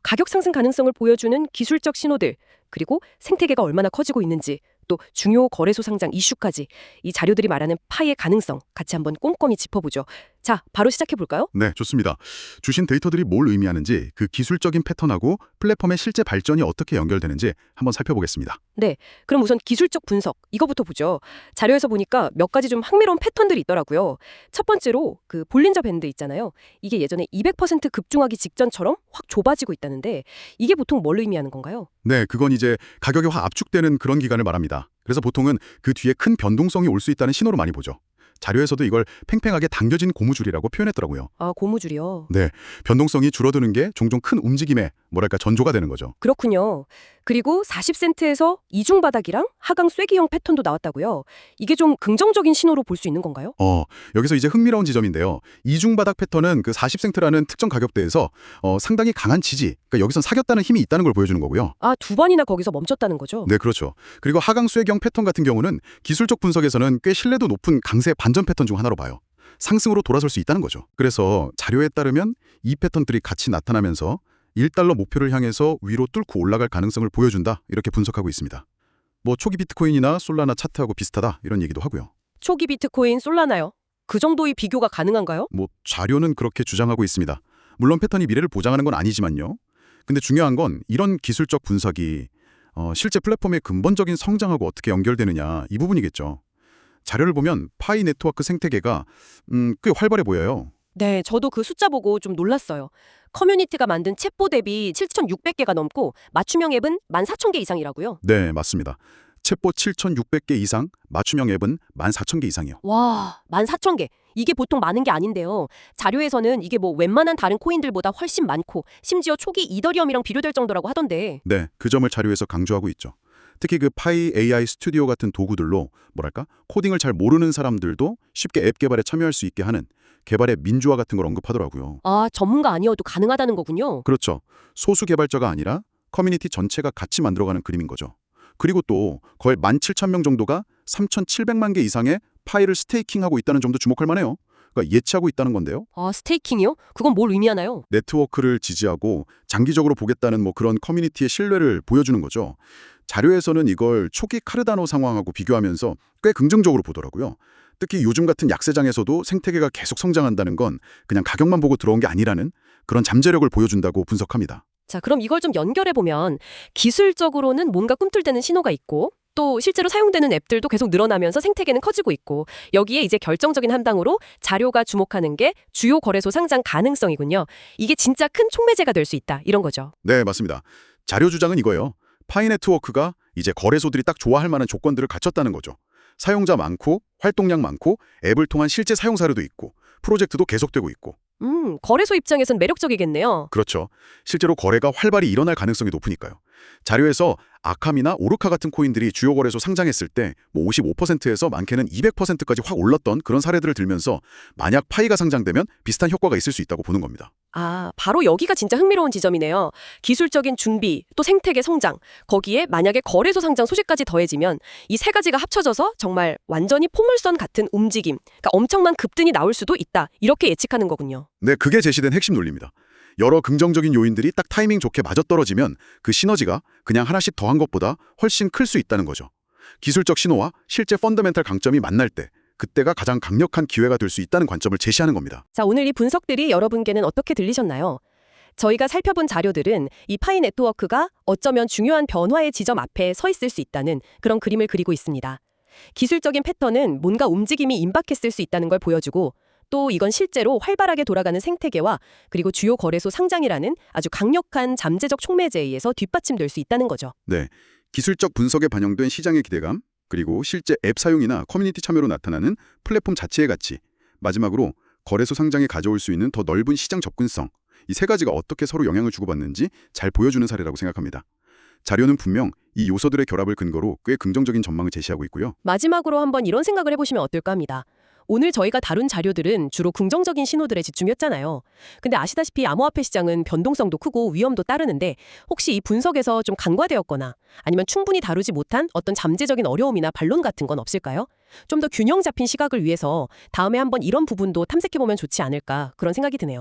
가격 상승 가능성을 보여주는 기술적 신호들, 그리고 생태계가 얼마나 커지고 있는지, 또 중요 거래소 상장 이슈까지 이 자료들이 말하는 파이의 가능성 같이 한번 꼼꼼히 짚어보죠. 자, 바로 시작해볼까요? 네, 좋습니다. 주신 데이터들이 뭘 의미하는지, 그 기술적인 패턴하고 플랫폼의 실제 발전이 어떻게 연결되는지 한번 살펴보겠습니다. 네, 그럼 우선 기술적 분석, 이거부터 보죠. 자료에서 보니까 몇 가지 좀 흥미로운 패턴들이 있더라고요. 첫 번째로 그 볼린저 밴드 있잖아요. 이게 예전에 200% 급증하기 직전처럼 확 좁아지고 있다는데 이게 보통 뭘 의미하는 건가요? 네, 그건 이제 가격이 확 압축되는 그런 기간을 말합니다. 그래서 보통은 그 뒤에 큰 변동성이 올 수 있다는 신호로 많이 보죠. 자료에서도 이걸 팽팽하게 당겨진 고무줄이라고 표현했더라고요. 아, 고무줄이요. 네, 변동성이 줄어드는 게 종종 큰 움직임에 전조가 되는 거죠. 그렇군요. 그리고 40센트에서 이중바닥이랑 하강 쐐기형 패턴도 나왔다고요. 이게 좀 긍정적인 신호로 볼 수 있는 건가요? 여기서 이제 흥미로운 지점인데요. 이중바닥 패턴은 그 40센트라는 특정 가격대에서 상당히 강한 지지, 그러니까 여기선 사겼다는 힘이 있다는 걸 보여주는 거고요. 아, 두 번이나 거기서 멈췄다는 거죠? 네, 그렇죠. 그리고 하강 쐐기형 패턴 같은 경우는 기술적 분석에서는 꽤 신뢰도 높은 강세 반전 패턴 중 하나로 봐요. 상승으로 돌아설 수 있다는 거죠. 그래서 자료에 따르면 이 패턴들이 같이 나타나면서 1달러 목표를 향해서 위로 뚫고 올라갈 가능성을 보여준다, 이렇게 분석하고 있습니다. 뭐 초기 비트코인이나 솔라나 차트하고 비슷하다, 이런 얘기도 하고요. 초기 비트코인 솔라나요? 그 정도의 비교가 가능한가요? 뭐 자료는 그렇게 주장하고 있습니다. 물론 패턴이 미래를 보장하는 건 아니지만요. 근데 중요한 건 이런 기술적 분석이 실제 플랫폼의 근본적인 성장하고 어떻게 연결되느냐, 이 부분이겠죠. 자료를 보면 파이 네트워크 생태계가 꽤 활발해 보여요. 네, 저도 그 숫자 보고 좀 놀랐어요. 커뮤니티가 만든 챗봇 앱이 7,600개가 넘고 맞춤형 앱은 14,000개 이상이라고요. 네, 맞습니다. 챗봇 7,600개 이상, 맞춤형 앱은 14,000개 이상이요. 와, 14,000개. 이게 보통 많은 게 아닌데요. 자료에서는 이게 뭐 웬만한 다른 코인들보다 훨씬 많고 심지어 초기 이더리움이랑 비교될 정도라고 하던데. 네, 그 점을 자료에서 강조하고 있죠. 특히 그 파이 AI 스튜디오 같은 도구들로 코딩을 잘 모르는 사람들도 쉽게 앱 개발에 참여할 수 있게 하는 개발의 민주화 같은 걸 언급하더라고요. 아, 전문가 아니어도 가능하다는 거군요. 그렇죠. 소수 개발자가 아니라 커뮤니티 전체가 같이 만들어가는 그림인 거죠. 그리고 또 거의 17,000명 정도가 3,700만 개 이상의 파일을 스테이킹하고 있다는 점도 주목할 만해요. 그러니까 예치하고 있다는 건데요. 아, 스테이킹이요? 그건 뭘 의미하나요? 네트워크를 지지하고 장기적으로 보겠다는 그런 커뮤니티의 신뢰를 보여주는 거죠. 자료에서는 이걸 초기 카르다노 상황하고 비교하면서 꽤 긍정적으로 보더라고요. 특히 요즘 같은 약세장에서도 생태계가 계속 성장한다는 건 그냥 가격만 보고 들어온 게 아니라는 그런 잠재력을 보여준다고 분석합니다. 자, 그럼 이걸 좀 연결해보면 기술적으로는 뭔가 꿈틀대는 신호가 있고 또 실제로 사용되는 앱들도 계속 늘어나면서 생태계는 커지고 있고 여기에 이제 결정적인 함당으로 자료가 주목하는 게 주요 거래소 상장 가능성이군요. 이게 진짜 큰 촉매제가 될 수 있다, 이런 거죠. 네, 맞습니다. 자료 주장은 이거예요. 파이 네트워크가 이제 거래소들이 딱 좋아할 만한 조건들을 갖췄다는 거죠. 사용자 많고 활동량 많고 앱을 통한 실제 사용 사례도 있고 프로젝트도 계속되고 있고. 거래소 입장에선 매력적이겠네요. 그렇죠. 실제로 거래가 활발히 일어날 가능성이 높으니까요. 자료에서 아캄이나 오르카 같은 코인들이 주요 거래소 상장했을 때 55%에서 많게는 200%까지 확 올랐던 그런 사례들을 들면서 만약 파이가 상장되면 비슷한 효과가 있을 수 있다고 보는 겁니다. 아, 바로 여기가 진짜 흥미로운 지점이네요. 기술적인 준비, 또 생태계 성장, 거기에 만약에 거래소 상장 소식까지 더해지면 이 세 가지가 합쳐져서 정말 완전히 포물선 같은 움직임, 그러니까 엄청난 급등이 나올 수도 있다, 이렇게 예측하는 거군요. 네, 그게 제시된 핵심 논리입니다. 여러 긍정적인 요인들이 딱 타이밍 좋게 맞아떨어지면 그 시너지가 그냥 하나씩 더한 것보다 훨씬 클 수 있다는 거죠. 기술적 신호와 실제 펀더멘탈 강점이 만날 때 그때가 가장 강력한 기회가 될 수 있다는 관점을 제시하는 겁니다. 자, 오늘 이 분석들이 여러분께는 어떻게 들리셨나요? 저희가 살펴본 자료들은 이 파이 네트워크가 어쩌면 중요한 변화의 지점 앞에 서 있을 수 있다는 그런 그림을 그리고 있습니다. 기술적인 패턴은 뭔가 움직임이 임박했을 수 있다는 걸 보여주고 또 이건 실제로 활발하게 돌아가는 생태계와 그리고 주요 거래소 상장이라는 아주 강력한 잠재적 촉매제에 의해서 뒷받침될 수 있다는 거죠. 네, 기술적 분석에 반영된 시장의 기대감, 그리고 실제 앱 사용이나 커뮤니티 참여로 나타나는 플랫폼 자체의 가치, 마지막으로 거래소 상장에 가져올 수 있는 더 넓은 시장 접근성, 이 세 가지가 어떻게 서로 영향을 주고받는지 잘 보여주는 사례라고 생각합니다. 자료는 분명 이 요소들의 결합을 근거로 꽤 긍정적인 전망을 제시하고 있고요. 마지막으로 한번 이런 생각을 해보시면 어떨까 합니다. 오늘 저희가 다룬 자료들은 주로 긍정적인 신호들에 집중했잖아요. 근데 아시다시피 암호화폐 시장은 변동성도 크고 위험도 따르는데 혹시 이 분석에서 좀 간과되었거나 아니면 충분히 다루지 못한 어떤 잠재적인 어려움이나 반론 같은 건 없을까요? 좀 더 균형 잡힌 시각을 위해서 다음에 한번 이런 부분도 탐색해보면 좋지 않을까 그런 생각이 드네요.